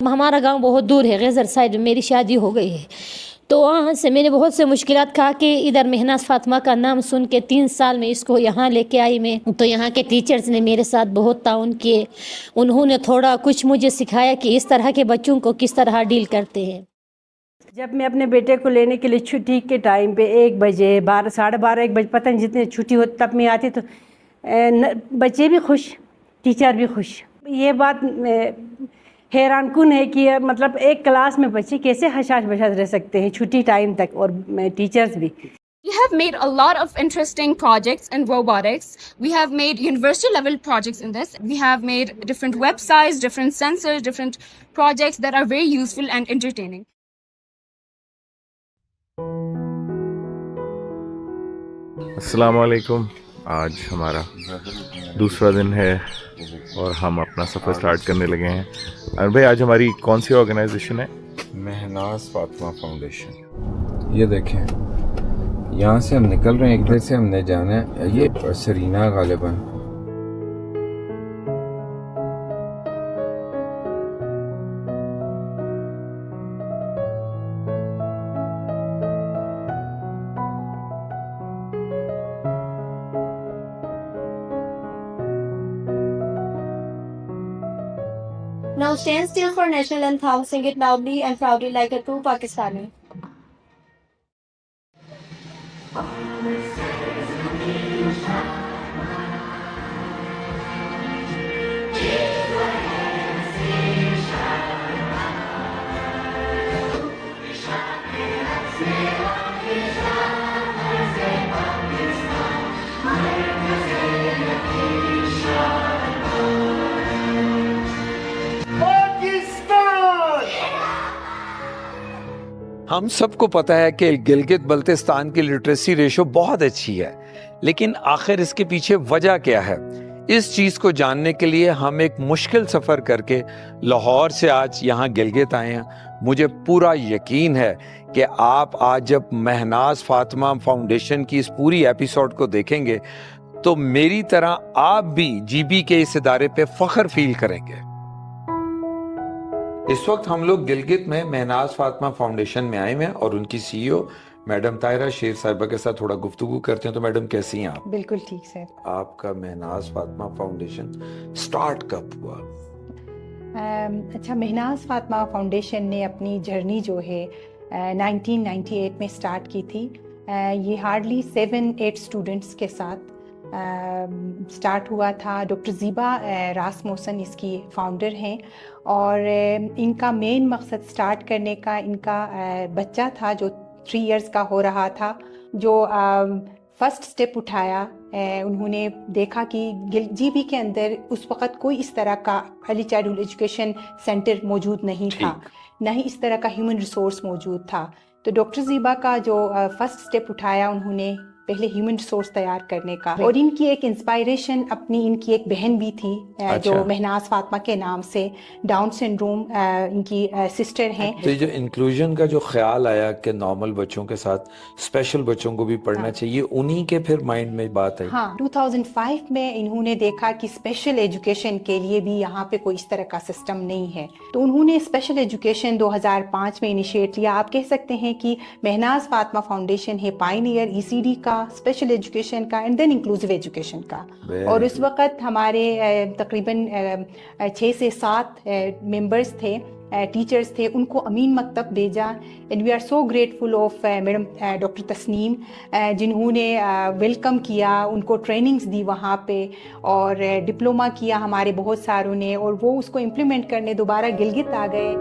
ہمارا گاؤں بہت دور ہے، غیزر سائڈ میری شادی ہو گئی ہے، تو وہاں سے میں نے بہت سے مشکلات کہا کہ ادھر مہناز فاطمہ کا نام سن کے 3 سال میں اس کو یہاں لے کے آئی میں، تو یہاں کے ٹیچرز نے میرے ساتھ بہت تعاون کیے، انہوں نے تھوڑا کچھ مجھے سکھایا کہ اس طرح کے بچوں کو کس طرح ڈیل کرتے ہیں۔ جب میں اپنے بیٹے کو لینے کے لیے چھٹی کے ٹائم پہ 1 بجے 12 ساڑھے 12 1 بجے پتہ نہیں جتنے چھٹی ہوتی تب میں آتی، تو بچے بھی خوش، ٹیچر بھی خوش۔ یہ بات حیران کن ہے کہ مطلب ایک کلاس میں بچے کیسے حشاش بشاش رہ سکتے ہیں چھٹی ٹائم تک، اور ٹیچرز بھی۔ We have made a lot of interesting projects in robotics. We have made university level projects in this. We have made different websites, different sensors, different projects that are very useful and entertaining. السلام علیکم، آج ہمارا دوسرا دن ہے اور ہم اپنا سفر سٹارٹ کرنے لگے ہیں۔ اور بھائی آج ہماری کون سی آرگنائزیشن ہے؟ مہناز فاطمہ فاؤنڈیشن۔ یہ دیکھیں یہاں سے ہم نکل رہے ہیں، ایک دیر سے ہم نے جانا ہے، یہ سرینا غالباً۔ Now stand still for national anthem. Sing it loudly and proudly like a true Pakistani. ہم سب کو پتہ ہے کہ گلگت بلتستان کی لٹریسی ریشو بہت اچھی ہے، لیکن آخر اس کے پیچھے وجہ کیا ہے؟ اس چیز کو جاننے کے لیے ہم ایک مشکل سفر کر کے لاہور سے آج یہاں گلگت آئے ہیں۔ مجھے پورا یقین ہے کہ آپ آج جب مہناز فاطمہ فاؤنڈیشن کی اس پوری ایپیسوڈ کو دیکھیں گے تو میری طرح آپ بھی جی بی کے اس ادارے پہ فخر فیل کریں گے۔ اس وقت ہم لوگ گلگت میں مہناز فاطمہ فاؤنڈیشن میں آئے ہیں اور ان کی سی او میڈم طاہرہ شیر صاحبہ کے ساتھ تھوڑا گفتگو کرتے ہیں۔ تو میڈم کیسی ہیں آپ؟ بالکل ٹھیک سر۔ آپ کا مہناز فاطمہ فاؤنڈیشن سٹارٹ کب ہوا؟ اچھا، مہناز فاطمہ فاؤنڈیشن نے اپنی جرنی جو ہے 1998 میں سٹارٹ کی تھی۔ یہ ہارڈلی 7-8 اسٹوڈنٹس کے ساتھ سٹارٹ ہوا تھا۔ ڈاکٹر زیبا راسموسن اس کی فاؤنڈر ہیں، اور ان کا مین مقصد سٹارٹ کرنے کا، ان کا بچہ تھا جو 3 ایئرس کا ہو رہا تھا، جو فرسٹ سٹیپ اٹھایا۔ انہوں نے دیکھا کہ جی بی کے اندر اس وقت کوئی اس طرح کا ارلی چائلڈہڈ ایجوکیشن سینٹر موجود نہیں تھا، نہ ہی اس طرح کا ہیومن ریسورس موجود تھا۔ تو ڈاکٹر زیبا کا جو فرسٹ سٹیپ اٹھایا انہوں نے پہلے ہیومن ریسورس تیار کرنے کا، اور ان کی ایک انسپائریشن اپنی ان کی ایک بہن بھی تھی جو مہناز فاطمہ کے نام سے، ڈاؤن سنڈروم ان کی سسٹر ہیں۔ تو یہ جو انکلوژن کا جو خیال آیا کہ نارمل بچوں کے ساتھ اسپیشل بچوں کو بھی پڑھنا چاہیے، انہی کے پھر مائنڈ میں بات ہے؟ ہاں، 2005 میں انہوں نے دیکھا کہ اسپیشل ایجوکیشن کے لیے بھی یہاں پہ کوئی اس طرح کا سسٹم نہیں ہے، تو انہوں نے اسپیشل ایجوکیشن 2005 میں انیشیٹ لیا۔ آپ کہہ سکتے ہیں کہ مہناز فاطمہ فاؤنڈیشن ہے پائنیئر ECD کا، اسپیشل ایجوکیشن کا، اینڈ دین انکلوسیو ایجوکیشن کا۔ اور اس وقت ہمارے تقریباً 6 سے 7 ممبرس تھے، ٹیچرز تھے، ان کو امین مکتب بھیجا۔ And we are so grateful of madam doctor Tasneem, جنہوں نے ویلکم کیا، ان کو ٹریننگز دی وہاں پہ، اور ڈپلوما کیا ہمارے بہت ساروں نے، اور وہ اس کو امپلیمنٹ کرنے دوبارہ گلگت آ گئے۔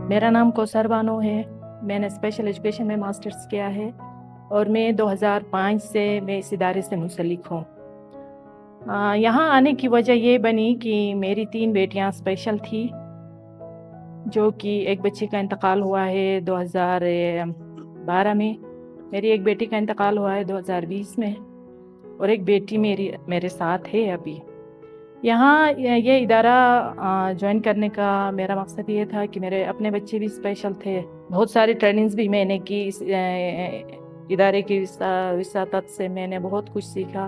میرا نام کوثر بانو ہے، میں نے اسپیشل ایجوکیشن میں ماسٹرز کیا ہے، اور میں 2005 سے میں اس ادارے سے منسلک ہوں۔ یہاں آنے کی وجہ یہ بنی کہ میری 3 بیٹیاں اسپیشل تھی، جو کہ ایک بچی کا انتقال ہوا ہے 2012 میں، میری ایک بیٹی کا انتقال ہوا ہے 2020 میں، اور ایک بیٹی میرے ساتھ ہے ابھی۔ یہاں یہ ادارہ جوائن کرنے کا میرا مقصد یہ تھا کہ میرے اپنے بچے بھی اسپیشل تھے، بہت ساری ٹریننگز بھی میں نے کی، اس ادارے کی وساطت سے میں نے بہت کچھ سیکھا۔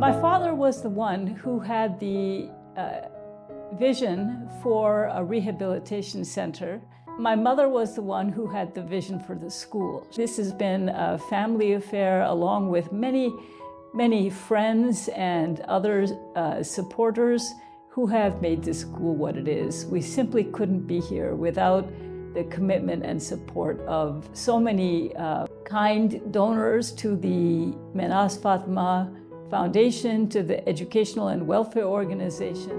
My father was the one who had the vision for a rehabilitation center. My mother was the one who had the vision for the school. This has been a family affair along with many friends and other supporters who have made this school what it is. We simply couldn't be here without the commitment and support of so many kind donors to the Mehnaz Fatma Foundation, to the Educational and Welfare Organization.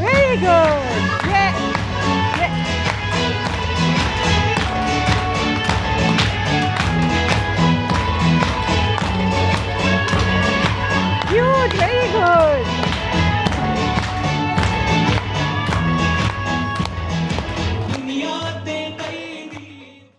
Very good. Yeah. Cute. Very good.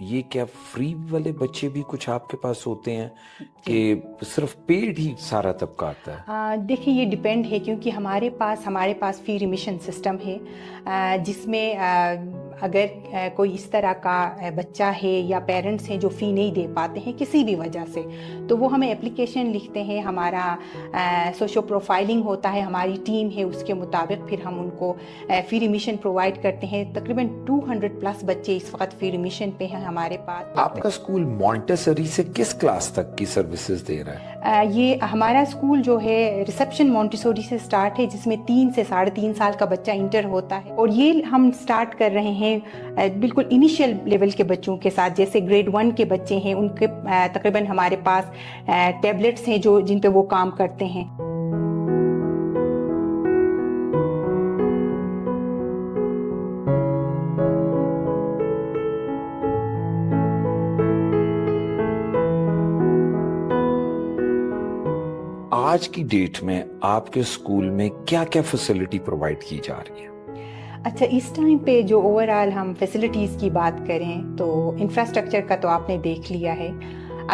یہ کیا free والے بچے بھی کچھ آپ کے پاس ہوتے ہیں کہ صرف پیڈ ہی سارا طبقہ آتا ہے؟ دیکھیں یہ ڈیپینڈ ہے، کیونکہ ہمارے پاس فی ریمیشن سسٹم ہے، جس میں اگر کوئی اس طرح کا بچہ ہے یا پیرنٹس ہیں جو فی نہیں دے پاتے ہیں کسی بھی وجہ سے، تو وہ ہمیں اپلیکیشن لکھتے ہیں، ہمارا سوشو پروفائلنگ ہوتا ہے، ہماری ٹیم ہے، اس کے مطابق پھر ہم ان کو فی ریمیشن پرووائڈ کرتے ہیں۔ تقریباً 200+ بچے اس وقت فی ریمیشن پہ ہیں ہمارے پاس۔ آپ کا اسکول مونٹیسری سے کس کلاس تک کی سروسز دے رہا ہے؟ یہ ہمارا اسکول جو ہے ریسیپشن مونٹیسوری سے سٹارٹ ہے، جس میں 3 سے 3.5 سال کا بچہ انٹر ہوتا ہے، اور یہ ہم سٹارٹ کر رہے ہیں بالکل انیشیل لیول کے بچوں کے ساتھ، جیسے گریڈ 1 کے بچے ہیں، ان کے تقریباً ہمارے پاس ٹیبلٹس ہیں جن پہ وہ کام کرتے ہیں۔ آج کی ڈیٹ میں آپ کے اسکول میں کیا کیا فیسلٹی پرووائڈ کی جا رہی ہے؟ اچھا، اس ٹائم پہ جو اوور آل ہم فیسلٹیز کی بات کریں تو انفراسٹرکچر کا تو آپ نے دیکھ لیا ہے۔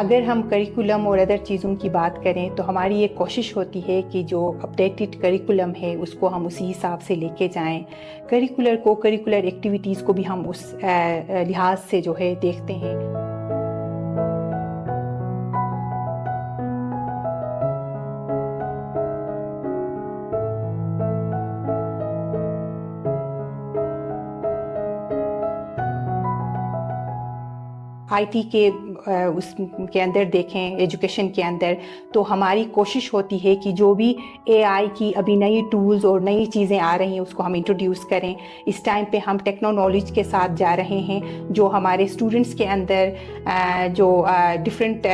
اگر ہم کریکولم اور ادر چیزوں کی بات کریں تو ہماری ایک کوشش ہوتی ہے کہ جو اپڈیٹڈ کریکولم ہے اس کو ہم اسی حساب سے لے کے جائیں، کریکولر ایکٹیویٹیز کو بھی ہم اس لحاظ سے جو ہے دیکھتے ہیں۔ آئی ٹی کے اس کے اندر دیکھیں، ایجوکیشن کے اندر، تو ہماری کوشش ہوتی ہے کہ جو بھی اے آئی کی ابھی نئی ٹولز اور نئی چیزیں آ رہی ہیں اس کو ہم انٹروڈیوس کریں۔ اس ٹائم پہ ہم ٹیکنالوجی کے ساتھ جا رہے ہیں، جو ہمارے اسٹوڈنٹس کے اندر جو ڈفرینٹ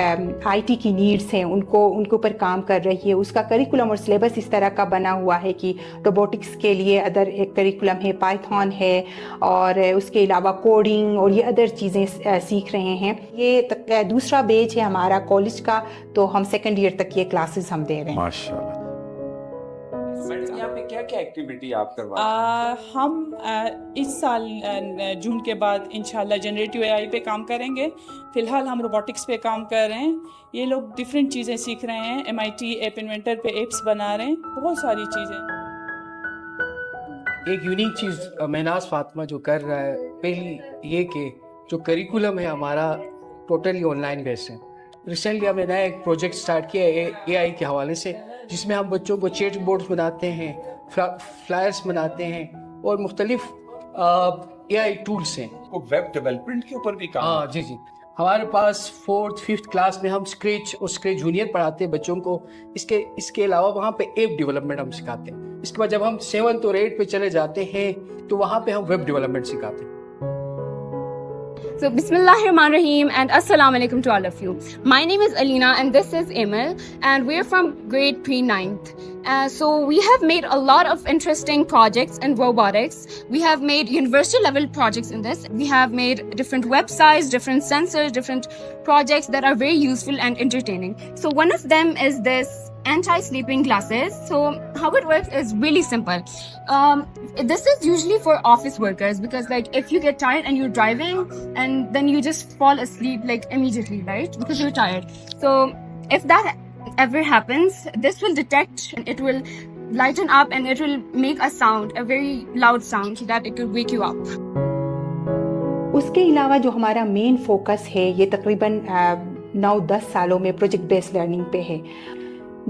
آئی ٹی کی نیڈس ہیں ان کے اوپر کام کر رہی ہے۔ اس کا کریکولم اور سلیبس اس طرح کا بنا ہوا ہے کہ روبوٹکس کے لیے ادر ایک کریکولم ہے، پائتھون ہے، اور اس کے علاوہ کوڈنگ اور یہ ادر چیزیں سیکھ رہے ہیں۔ یہ دوسرا بیچ ہے ہمارا کالج کا، تو ہم 2nd ایئر تک یہ کلاسز ہم دے رہے ہیں۔ ماشاءاللہ۔ یہاں پہ کیا کیا ایکٹیویٹی آپ کرواتے ہیں؟ ہم اس سال جون کے بعد انشاءاللہ جنریٹو اے آئی پہ کام کریں گے۔ فی الحال ہم روبوٹکس پہ کام کر رہے ہیں۔ یہ لوگ ڈفرینٹ چیزیں سیکھ رہے ہیں، MIT ایپ انوینٹر پہ ایپس بنا رہے ہیں، بہت ساری چیزیں۔ ایک یونیک چیز مہناز فاطمہ جو کر رہا ہے، پہلی یہ کہ جو کریکولم ہے ہمارا ٹوٹلی آن لائن بیس ہے۔ ریسنٹلی ہم نے نیا ایک پروجیکٹ سٹارٹ کیا ہے اے آئی کے حوالے سے، جس میں ہم بچوں کو چیٹ بورڈز بناتے ہیں، فلائرز بناتے ہیں، اور مختلف اے آئی ٹولس ہیں۔ ویب ڈیولپمنٹ کے اوپر بھی ہاں جی ہمارے پاس 4th 5th کلاس میں ہم اسکریچ جونیئر پڑھاتے ہیں بچوں کو۔ اس کے علاوہ وہاں پہ ایپ ڈیولپمنٹ ہم سکھاتے ہیں۔ اس کے بعد جب ہم 7th اور 8th پہ چلے جاتے ہیں تو وہاں پہ ہم ویب ڈیولپمنٹ سکھاتے ہیں۔ So Bismillah Rahman Rahim and Assalamu Alaikum to all of you. My name is Alina and this is Emil and we're from grade pre-9th. So we have made a lot of interesting projects in robotics. We have made university level projects in this. We have made different websites, different sensors, different projects that are very useful and entertaining. So one of them is this anti-sleeping glasses. So how it works is really simple. This is usually for office workers because like if you get tired and you're driving and then you just fall asleep like immediately, right? Because you're tired. So if that ever happens, this will detect and it will lighten up and it will make a sound, a very loud sound so that it could wake you up. اس کے علاوہ جو ہمارا main focus ہے یہ تقریباً 9-10 سالوں میں project base learning پہ ہے۔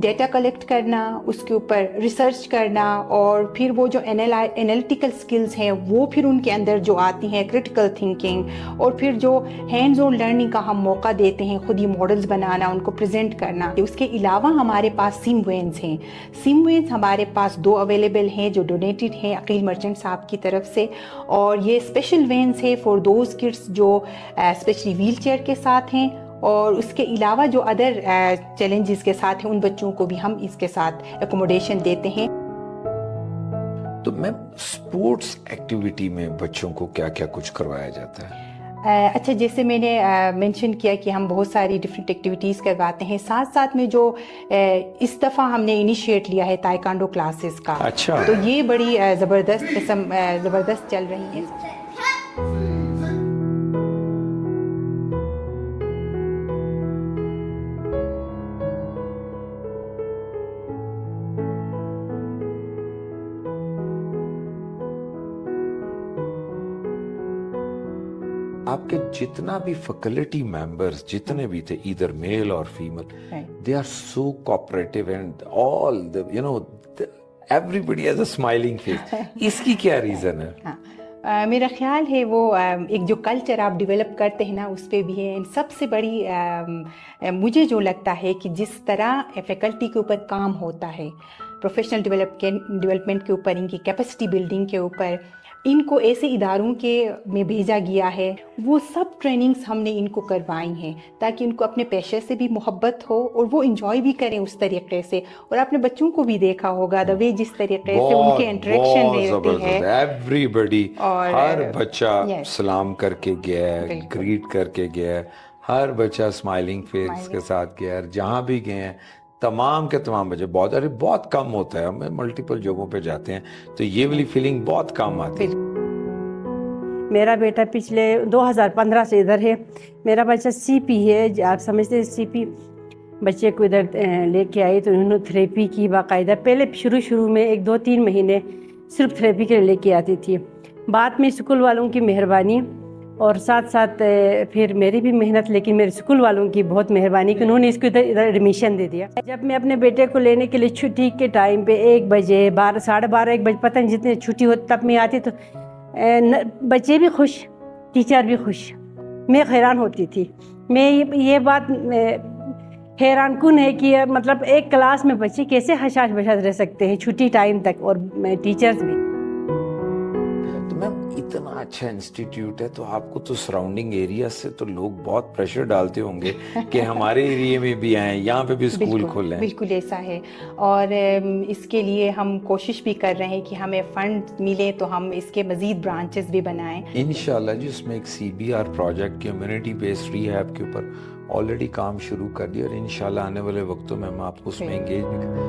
ڈیٹا کلیکٹ کرنا، اس کے اوپر ریسرچ کرنا، اور پھر وہ جو انالیٹیکل سکلز ہیں وہ پھر ان کے اندر جو آتی ہیں، کریٹیکل تھنکنگ، اور پھر جو ہینڈز آن لرننگ کا ہم موقع دیتے ہیں، خود ہی ماڈلز بنانا، ان کو پریزنٹ کرنا۔ اس کے علاوہ ہمارے پاس سم وینز ہیں۔ سم وینز ہمارے پاس 2 اویلیبل ہیں جو ڈونیٹڈ ہیں عقیل مرچنٹ صاحب کی طرف سے، اور یہ اسپیشل وینز ہے فار دوز کڈس جو اسپیشلی ویل چیئر کے ساتھ ہیں، اور اس کے علاوہ جو ادر چیلنجز کے ساتھ ہیں ان بچوں کو بھی ہم اس کے ساتھ ایکوموڈیشن دیتے ہیں۔ تو میم اسپورٹس ایکٹیویٹی میں بچوں کو کیا کیا کچھ کروایا جاتا ہے؟ اچھا، جیسے میں نے مینشن کیا کہ ہم بہت ساری ڈفرینٹ ایکٹیویٹیز کرواتے ہیں، ساتھ ساتھ میں جو اس دفعہ ہم نے انیشیٹ لیا ہے تائیکانڈو کلاسز کا، اچھا، تو یہ بڑی زبردست چل رہی ہیں۔ آپ کے جتنا بھی فیکلٹی ممبرز جتنے بھی تھے ادھر میل اور female they are so cooperative and all you know everybody has a smiling face. اس کی کیا ریزن ہے؟ میرا خیال ہے وہ ایک جو کلچر آپ ڈیولپ کرتے ہیں نا اس پہ بھی ہے. سب سے بڑی مجھے جو لگتا ہے کہ جس طرح فیکلٹی کے اوپر کام ہوتا ہے پروفیشنل ڈیولپمنٹ کے اوپر ان کی کیپیسٹی بلڈنگ کے اوپر ان کو ایسے اداروں کے میں بھیجا گیا ہے وہ سب ٹریننگز ہم نے ان کو کروائی ہیں تاکہ ان کو اپنے پیشے سے بھی محبت ہو اور وہ انجوائے بھی کریں اس طریقے سے. اور اپنے بچوں کو بھی دیکھا ہوگا دا وے جس طریقے سے ان کے انٹریکشن رہتے ہیں ایوری بڈی ہر بچہ سلام کر کے گیا ہے گریٹ کر کے گیا ہے ہر بچہ اسمائلنگ فیس کے ساتھ گیا ہے. جہاں بھی گئے ہیں تمام کے تمام بچے بہت کم ہوتا ہے ہمیں ملٹیپل جگہوں پہ جاتے ہیں تو یہ والی فیلنگ بہت کم آتی ہے. میرا بیٹا پچھلے 2015 سے ادھر ہے. میرا بچہ سی پی ہے. آپ سمجھتے ہیں سی پی بچے کو ادھر لے کے آئی تو انہوں نے تھریپی کی باقاعدہ. پہلے شروع میں 1-2-3 مہینے صرف تھریپی کے لیے لے کے آتی تھی. بعد میں اسکول والوں کی مہربانی اور ساتھ ساتھ پھر میری بھی محنت لیکن میرے اسکول والوں کی بہت مہربانی کہ انہوں نے اس کو ادھر ایڈمیشن دے دیا. جب میں اپنے بیٹے کو لینے کے لیے چھٹی کے ٹائم پہ 1 بجے 12:30 1 بجے پتہ نہیں جتنے چھٹی ہوتی تب میں آتی تو بچے بھی خوش ٹیچر بھی خوش. میں حیران ہوتی تھی. میں یہ بات حیران کن ہے کہ مطلب ایک کلاس میں بچے کیسے حشاش بشاش رہ سکتے ہیں چھٹی ٹائم تک اور ٹیچرز بھی. تو میم اتنا اچھا انسٹیٹیوٹ ہے تو آپ کو تو سراؤنڈنگ ایریا سے تو لوگ بہت پریشر ڈالتے ہوں گے کہ ہمارے ایریے میں بھی آئیں یہاں پہ بھی اسکول کھولیں. بالکل ایسا ہے اور اس کے لیے ہم کوشش بھی کر رہے ہیں کہ ہمیں فنڈ ملے تو ہم اس کے مزید برانچز بھی بنائیں انشاءاللہ. جی اس میں ایک CBR project community based rehab کے اوپر آلریڈی کام شروع کر دیا اور انشاءاللہ آنے والے وقتوں میں ہم آپ کو اس میں انگیج بھی کریں.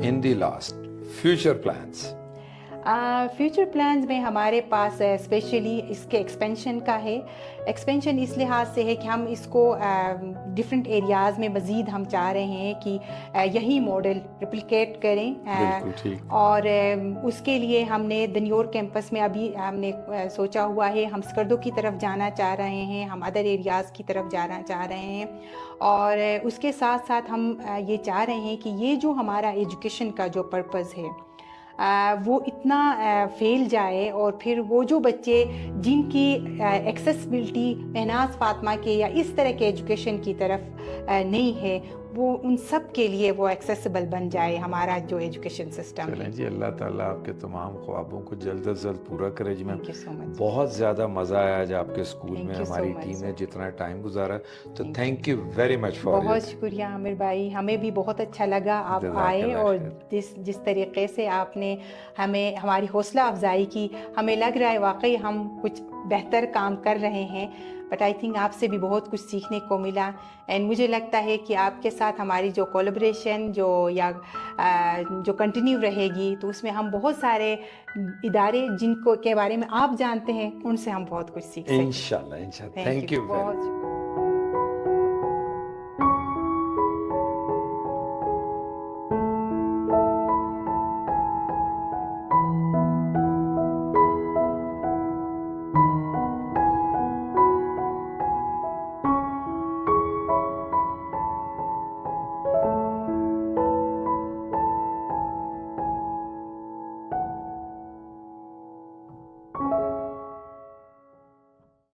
In the last future plans future plans میں ہمارے پاس اسپیشلی اس کے ایکسپینشن کا ہے. ایکسپینشن اس لحاظ سے ہے کہ ہم اس کو ڈفرینٹ ایریاز میں مزید ہم چاہ رہے ہیں کہ یہی ماڈل ریپلیکیٹ کریں اور اس کے لیے ہم نے دنیور کیمپس میں ابھی ہم نے سوچا ہوا ہے ہم سکردو کی طرف جانا چاہ رہے ہیں ہم ادر ایریاز کی طرف جانا چاہ رہے ہیں اور اس کے ساتھ ساتھ ہم یہ چاہ رہے ہیں کہ یہ جو ہمارا ایجوکیشن کا جو پرپز ہے وہ اتنا پھیل جائے اور پھر وہ جو بچے جن کی ایکسیسبلٹی مہناز فاطمہ کے یا اس طرح کے ایجوکیشن کی طرف نہیں ہے وہ ان سب کے لیے وہ ایکسیسیبل بن جائے ہمارا جو ایجوکیشن سسٹم ہے. جی اللہ تعالیٰ آپ کے تمام خوابوں کو جلد از جلد پورا کرے. جی میم بہت زیادہ مزہ آیا آج آپ کے اسکول میں ہماری ٹیم نے جتنا ٹائم گزارا تو thank you very much for. بہت شکریہ عامر بھائی ہمیں بھی بہت اچھا لگا آپ آئے اور جس طریقے سے آپ نے ہمیں ہماری حوصلہ افزائی کی. ہمیں لگ رہا ہے واقعی ہم کچھ بہتر کام کر رہے ہیں بٹ آئی تھنک آپ سے بھی بہت کچھ سیکھنے کو ملا اینڈ مجھے لگتا ہے کہ آپ کے ساتھ ہماری جو کولیبریشن جو کنٹینیو رہے گی تو اس میں ہم بہت سارے ادارے جن کو کے بارے میں آپ جانتے ہیں ان سے ہم بہت کچھ سیکھ سکتے ہیں. انشاءاللہ. Thank you.